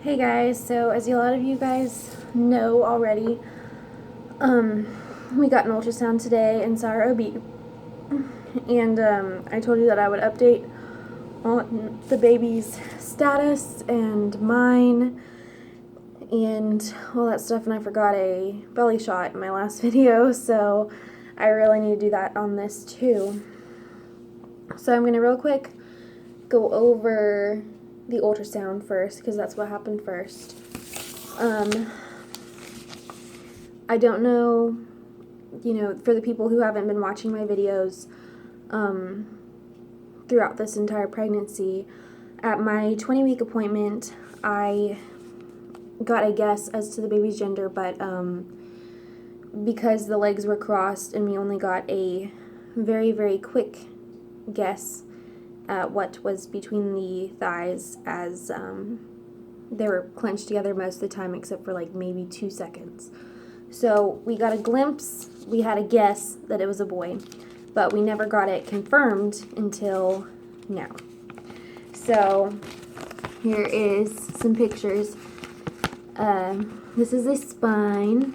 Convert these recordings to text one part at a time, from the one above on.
Hey guys, so as a lot of you guys know already, we got an ultrasound today and saw our OB, and I told you that I would update on the baby's status and mine and all that stuff, and I forgot a belly shot in my last video, so I really need to do that on this too. So I'm going to real quick go over the ultrasound first, because that's what happened first. I don't know, for the people who haven't been watching my videos throughout this entire pregnancy, at my 20-week appointment, I got a guess as to the baby's gender, but because the legs were crossed and we only got a very, very quick guess at what was between the thighs, as they were clenched together most of the time except for like maybe 2 seconds. So we got a glimpse, we had a guess that it was a boy, but we never got it confirmed until now. So here is some pictures. This is a spine,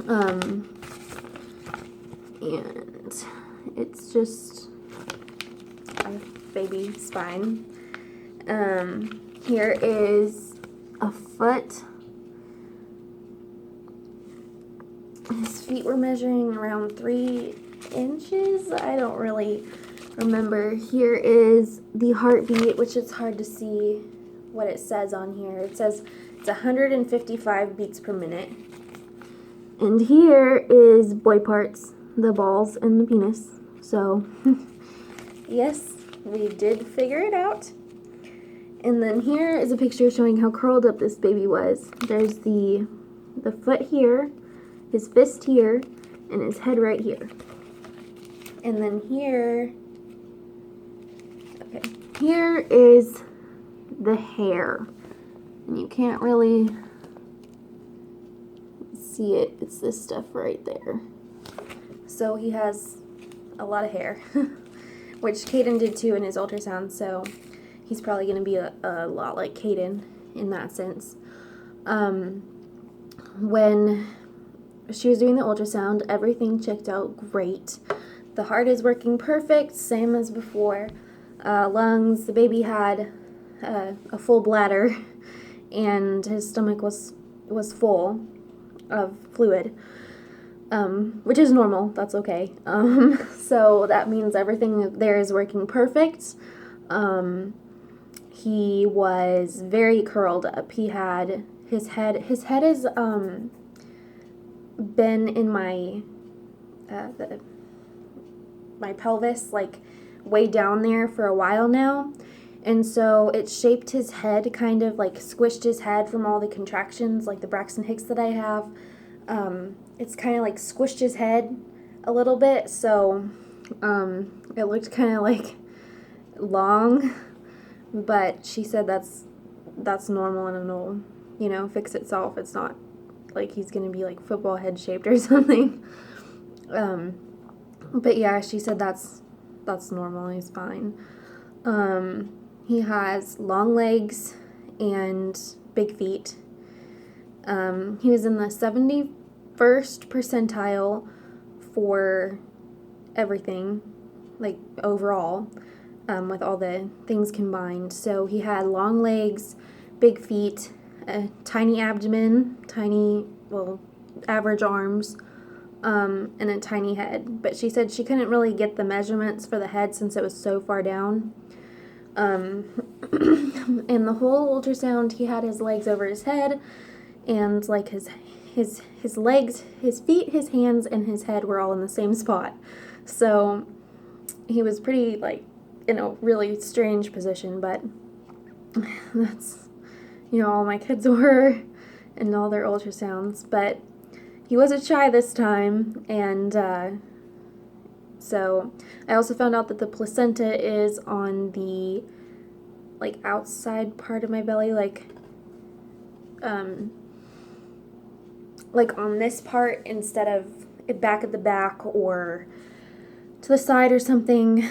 and it's just a baby spine. Here is a foot. His feet were measuring around 3 inches. I don't really remember. Here is the heartbeat, which it's hard to see what it says on here. It says it's 155 beats per minute. And here is boy parts, the balls and the penis. So, yes, we did figure it out. And then here is a picture showing how curled up this baby was. There's the foot here, his fist here, and his head right here. And then here is the hair. And you can't really see it. It's this stuff right there. So he has a lot of hair, which Caden did too in his ultrasound, so he's probably going to be a lot like Caden in that sense. When she was doing the ultrasound, everything checked out great. The heart is working perfect, same as before. Lungs, the baby had a full bladder, and his stomach was full of fluid, which is normal. That's okay. So that means everything there is working perfect. He was very curled up. He had his head is been in my my pelvis, like way down there for a while now, and so it shaped his head, kind of like squished his head from all the contractions, like the Braxton Hicks that I have. It's kind of like squished his head a little bit, so it looked kind of like long, but she said that's normal and it'll fix itself. It's not like he's gonna be like football head shaped or something. But yeah, she said that's normal. He's fine. He has long legs and big feet. He was in the 71st percentile for everything, like overall, with all the things combined. So he had long legs, big feet, a tiny abdomen, average arms, and a tiny head. But she said she couldn't really get the measurements for the head since it was so far down. In the whole ultrasound, he had his legs over his head, and like his legs, his feet, his hands, and his head were all in the same spot. So he was pretty like in a really strange position, but that's all my kids were and all their ultrasounds. But he wasn't shy this time, and so I also found out that the placenta is on the like outside part of my belly, like on this part instead of it back at the back or to the side or something.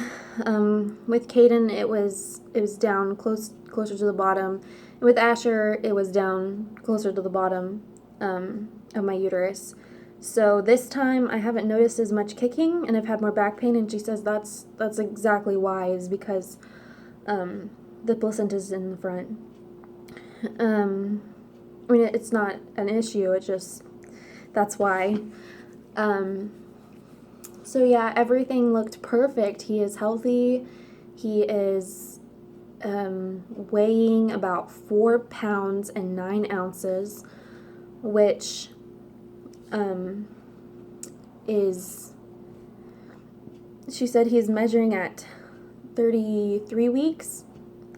With Caden, it was down closer to the bottom, With Asher, it was down closer to the bottom of my uterus. So this time I haven't noticed as much kicking, and I've had more back pain, and she says that's exactly why, is because the placenta's in the front. I mean, it's not an issue, it's just, that's why. So yeah, everything looked perfect. He is healthy. He is weighing about 4 pounds and 9 ounces, which is, she said he's measuring at 33 weeks,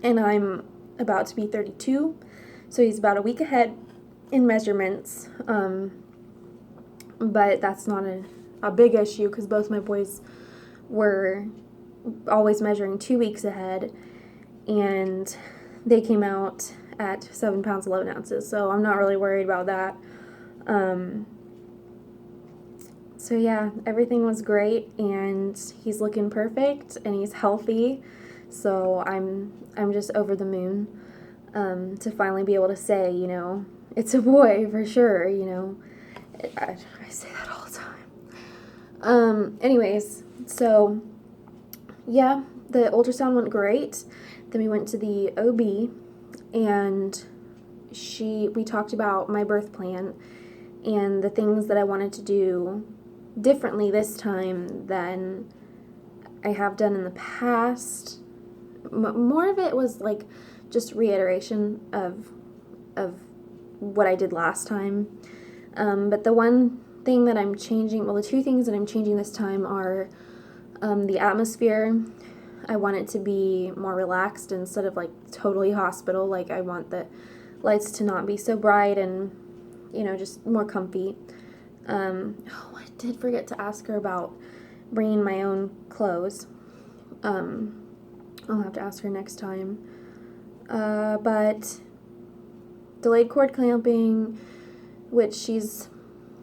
and I'm about to be 32, so he's about a week ahead in measurements, but that's not a big issue because both my boys were always measuring 2 weeks ahead, and they came out at 7 pounds 11 ounces, so I'm not really worried about that. So yeah, everything was great, and he's looking perfect, and he's healthy, so I'm just over the moon to finally be able to say, you know, it's a boy for sure, you know. I say that all the time. Anyways, so yeah, the ultrasound went great. Then we went to the OB, and we talked about my birth plan and the things that I wanted to do differently this time than I have done in the past. More of it was like just reiteration of what I did last time. But the one thing that I'm changing, well, the two things that I'm changing this time are the atmosphere. I want it to be more relaxed instead of like totally hospital. Like, I want the lights to not be so bright and, you know, just more comfy. Oh, I did forget to ask her about bringing my own clothes. I'll have to ask her next time. But delayed cord clamping, which she's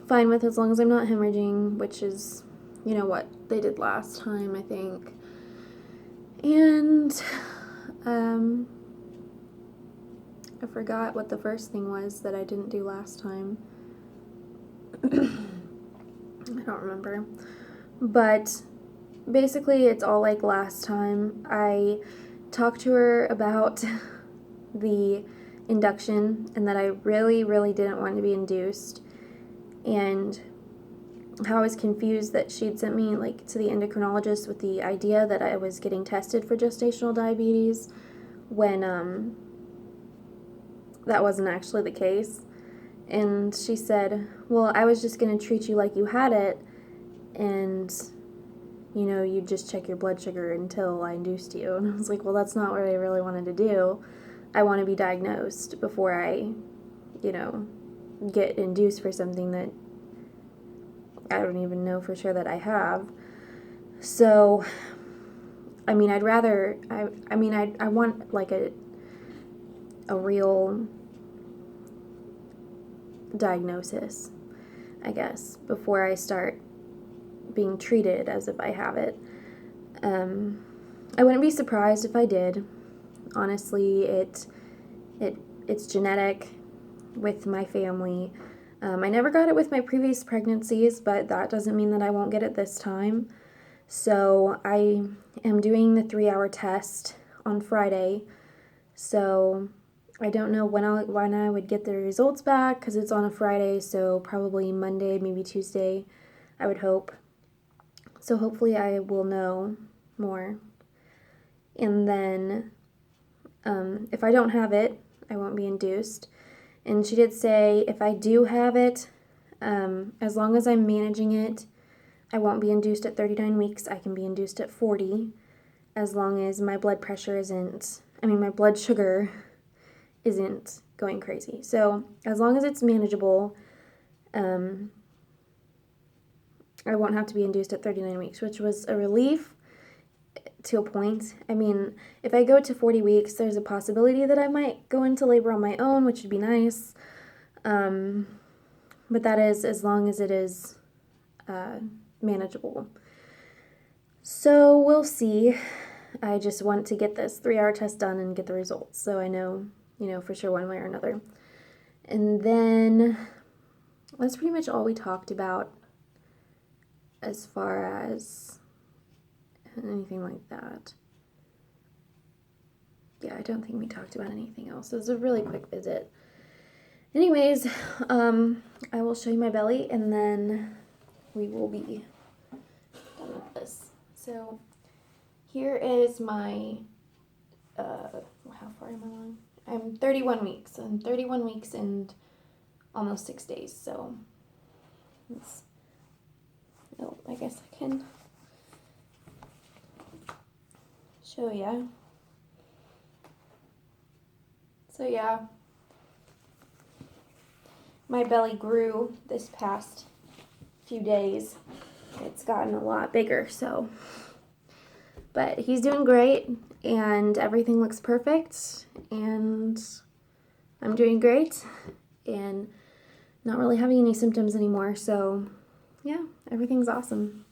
fine with as long as I'm not hemorrhaging, which is, you know, what they did last time, I think. And I forgot what the first thing was that I didn't do last time. I don't remember. But basically, it's all like last time. I talked to her about the induction and that I really, really didn't want to be induced, and how I was confused that she'd sent me like to the endocrinologist with the idea that I was getting tested for gestational diabetes when that wasn't actually the case. And she said, well, I was just going to treat you like you had it, and, you know, you just check your blood sugar until I induced you. And I was like, well, that's not what I really wanted to do. I want to be diagnosed before I, you know, get induced for something that I don't even know for sure that I have. So, I mean, I'd rather, I want like a real diagnosis, I guess, before I start being treated as if I have it. I wouldn't be surprised if I did. Honestly, it's genetic with my family. I never got it with my previous pregnancies, but that doesn't mean that I won't get it this time. So I am doing the 3-hour test on Friday. So I don't know when I would get the results back because it's on a Friday, so probably Monday, maybe Tuesday, I would hope. So hopefully I will know more. And then if I don't have it, I won't be induced. And she did say if I do have it, as long as I'm managing it, I won't be induced at 39 weeks. I can be induced at 40, as long as my blood pressure my blood sugar isn't going crazy. So as long as it's manageable, I won't have to be induced at 39 weeks, which was a relief to a point. I mean, if I go to 40 weeks, there's a possibility that I might go into labor on my own, which would be nice. But that is as long as it is manageable. So we'll see. I just want to get this 3-hour test done and get the results so I know, you know, for sure one way or another. And then that's pretty much all we talked about as far as anything like that. Yeah, I don't think we talked about anything else. It was a really quick visit. Anyways, I will show you my belly and then we will be done with this. So here is my, how far am I along? I'm 31 weeks. I'm 31 weeks and almost 6 days. So it's, oh, I guess I can show ya. So yeah, my belly grew this past few days. It's gotten a lot bigger, so. But he's doing great, and everything looks perfect, and I'm doing great, and not really having any symptoms anymore, so yeah, everything's awesome.